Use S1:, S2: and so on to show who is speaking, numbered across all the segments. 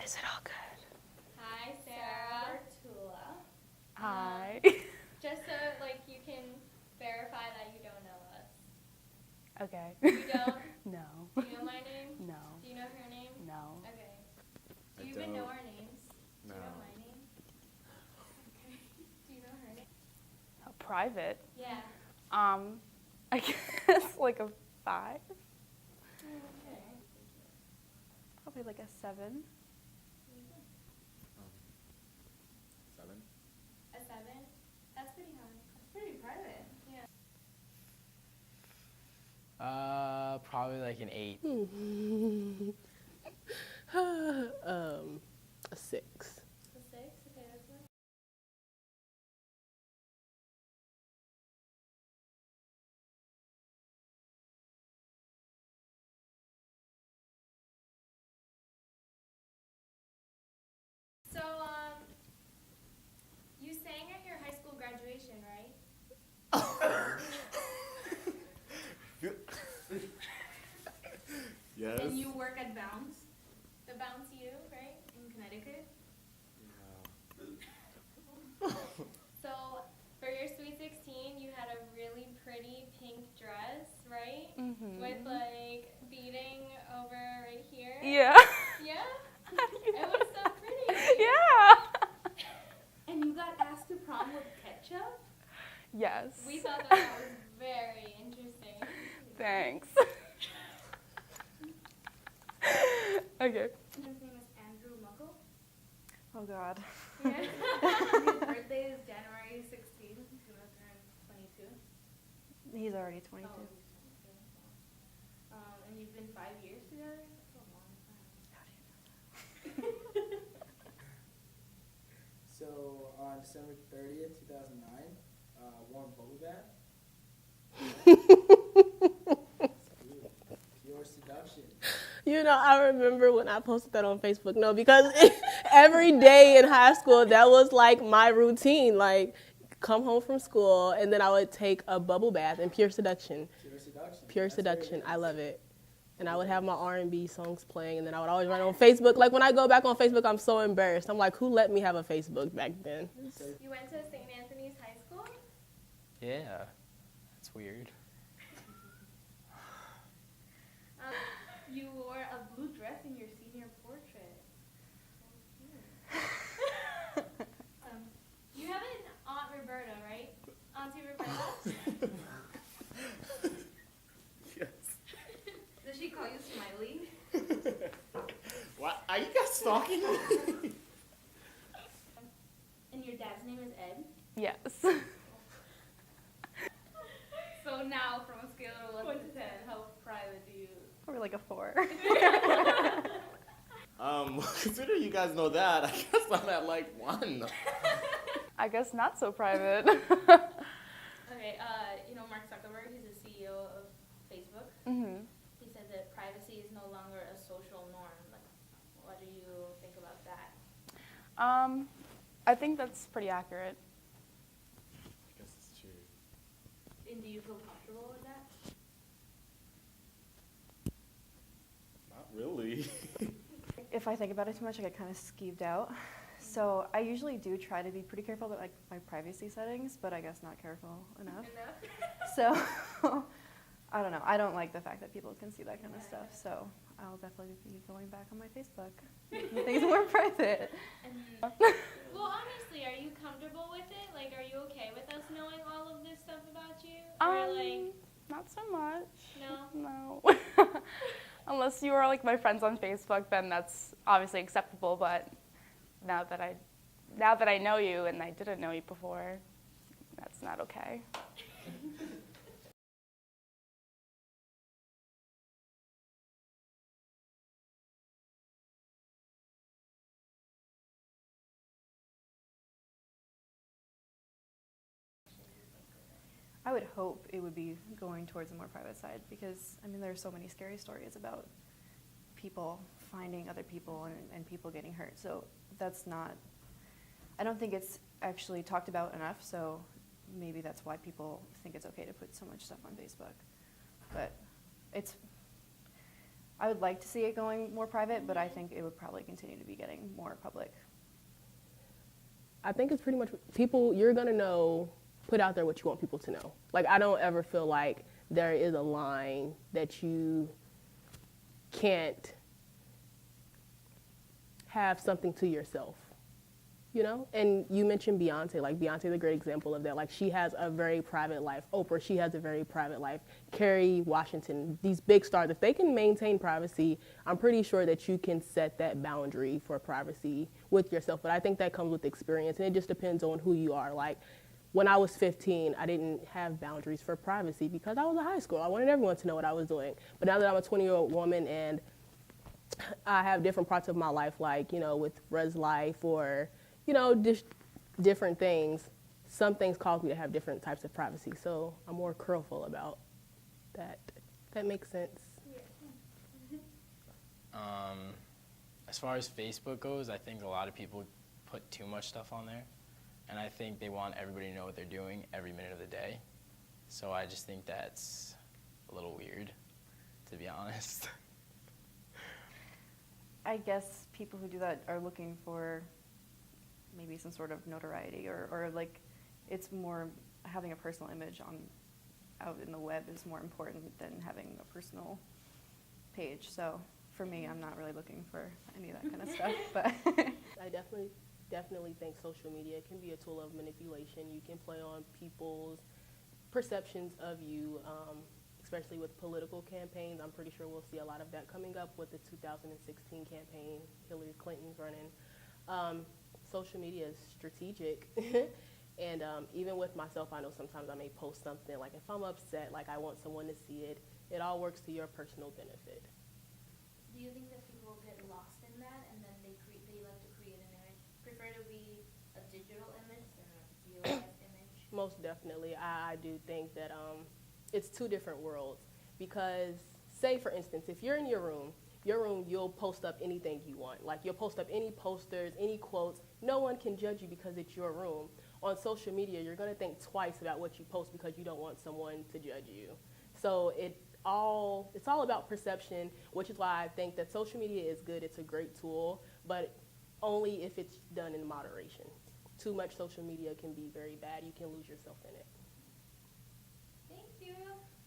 S1: Is it all good?
S2: Hi, Sarah.
S3: Tula.
S1: Hi.
S2: Just so you can verify that you don't know us.
S1: Okay.
S2: You don't?
S1: No.
S2: Do you know my name?
S1: No.
S2: Do you know her name?
S1: No.
S2: Okay.
S3: I
S2: Do you even
S3: don't.
S2: know our names?
S3: No.
S2: Do you know my name? Okay. Do you know her name?
S1: Private.
S2: Yeah.
S1: I guess like a 5.
S2: Okay.
S1: Probably like a 7.
S3: 7.
S2: A 7? That's pretty high.
S3: That's pretty private.
S2: Yeah.
S4: Probably like an 8.
S5: A 6.
S2: A 6? Okay, that's nice. So, you sang at your high school graduation, right?
S3: Yes.
S6: And you work at Bounce
S2: The Bounce U, right?
S6: in Connecticut?
S3: Yeah.
S2: So, for your Sweet 16, you had a really pretty pink dress, right?
S1: Mm-hmm.
S2: With beading over right here.
S1: Yeah.
S2: Yeah?
S1: How do you
S2: It
S1: know
S2: was so
S1: that?
S2: pretty.
S1: Yeah.
S6: And you got asked to prom with ketchup?
S1: Yes.
S2: We thought that was very interesting.
S1: Thanks. Okay.
S6: His name is Andrew Muckle.
S1: Oh God.
S2: Yeah.
S6: His birthday is January 16th. He's going to turn 22.
S1: He's already 22.
S6: Oh, he's 22. And you've been 5 years together? That's a long time.
S7: So on December 30th, 2009, warm bubble bath. Pure seduction.
S5: You know, I remember when I posted that on Facebook. No, because every day in high school, that was like my routine. Like, come home from school, and then I would take a bubble bath in pure seduction.
S7: Pure seduction.
S5: Pure
S7: That's what it
S5: seduction.
S7: is.
S5: I love it. And I would have my R&B songs playing, and then I would always write on Facebook. Like, when I go back on Facebook, I'm so embarrassed. I'm like, who let me have a Facebook back then?
S2: You went to St. Anthony's High School?
S4: Yeah. That's weird.
S6: You wore a blue dress in your senior portrait.
S2: You have an Aunt Roberta, right? Auntie Roberta?
S3: Yes.
S6: Does she call you Smiley?
S3: What? Are you guys stalking me?
S6: And your dad's name is Ed?
S1: Yes.
S6: So now, from a scale of 1 to 10, how private do you...
S1: Probably like a 4.
S3: Considering you guys know that, I guess I'm at like 1.
S1: I guess not so private.
S6: Okay, Mark Zuckerberg, he's the CEO of Facebook.
S1: Mm-hmm.
S6: He said that privacy is no longer a social norm. Like, what do you think about that?
S1: I think that's pretty accurate.
S3: I guess it's true.
S6: And do you feel comfortable with that?
S3: Not really.
S1: If I think about it too much, I get kind of skeeved out. So I usually do try to be pretty careful about my privacy settings, but I guess not careful enough. So I don't know. I don't like the fact that people can see that kind of stuff. So I'll definitely be going back on my Facebook, making things more private.
S2: Well, honestly, are you comfortable with it? Like, are you okay with us knowing all of this stuff about you? Or
S1: Not so much.
S2: no?
S1: No. Unless you are like my friends on Facebook, then that's obviously acceptable. But now that I know you and I didn't know you before, that's not okay. I would hope it would be going towards a more private side because, I mean, there are so many scary stories about people finding other people and people getting hurt. So that's not, I don't think it's actually talked about enough, so maybe that's why people think it's okay to put so much stuff on Facebook. But it's, I would like to see it going more private, but I think it would probably continue to be getting more public.
S5: I think it's pretty much people, you're going to know, put out there what you want people to know. Like, I don't ever feel like there is a line that you can't have something to yourself, you know? And you mentioned Beyonce. Like, Beyonce is a great example of that. Like, she has a very private life. Oprah, she has a very private life. Kerry Washington, these big stars, if they can maintain privacy, I'm pretty sure that you can set that boundary for privacy with yourself. But I think that comes with experience, and it just depends on who you are. Like, when I was 15, I didn't have boundaries for privacy because I was in high school. I wanted everyone to know what I was doing. But now that I'm a 20-year-old woman and I have different parts of my life, like, you know, with res life or, you know, just different things, some things cause me to have different types of privacy. So I'm more careful about that. That makes sense.
S4: As far as Facebook goes, I think a lot of people put too much stuff on there. And I think they want everybody to know what they're doing every minute of the day. So I just think that's a little weird, to be honest.
S1: I guess people who do that are looking for maybe some sort of notoriety or like it's more having a personal image out in the web is more important than having a personal page. So for me, I'm not really looking for any of that kind of stuff. But
S5: I definitely think social media can be a tool of manipulation. You can play on people's perceptions of you, especially with political campaigns. I'm pretty sure we'll see a lot of that coming up with the 2016 campaign. Hillary Clinton's running. Social media is strategic. And even with myself, I know sometimes I may post something, like if I'm upset, like I want someone to see it, it all works to your personal benefit.
S6: Do you think that people get lost in that and then they like to create an image? Prefer to be a digital image than a real life image?
S5: Most definitely. I do think that it's two different worlds because, say for instance, if you're in your room, you'll post up anything you want. Like you'll post up any posters, any quotes. No one can judge you because it's your room. On social media, you're going to think twice about what you post because you don't want someone to judge you. So it's all about perception, which is why I think that social media is good. It's a great tool, but only if it's done in moderation. Too much social media can be very bad. You can lose yourself in it.
S6: Thank you.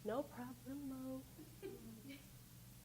S5: No problem, Mo.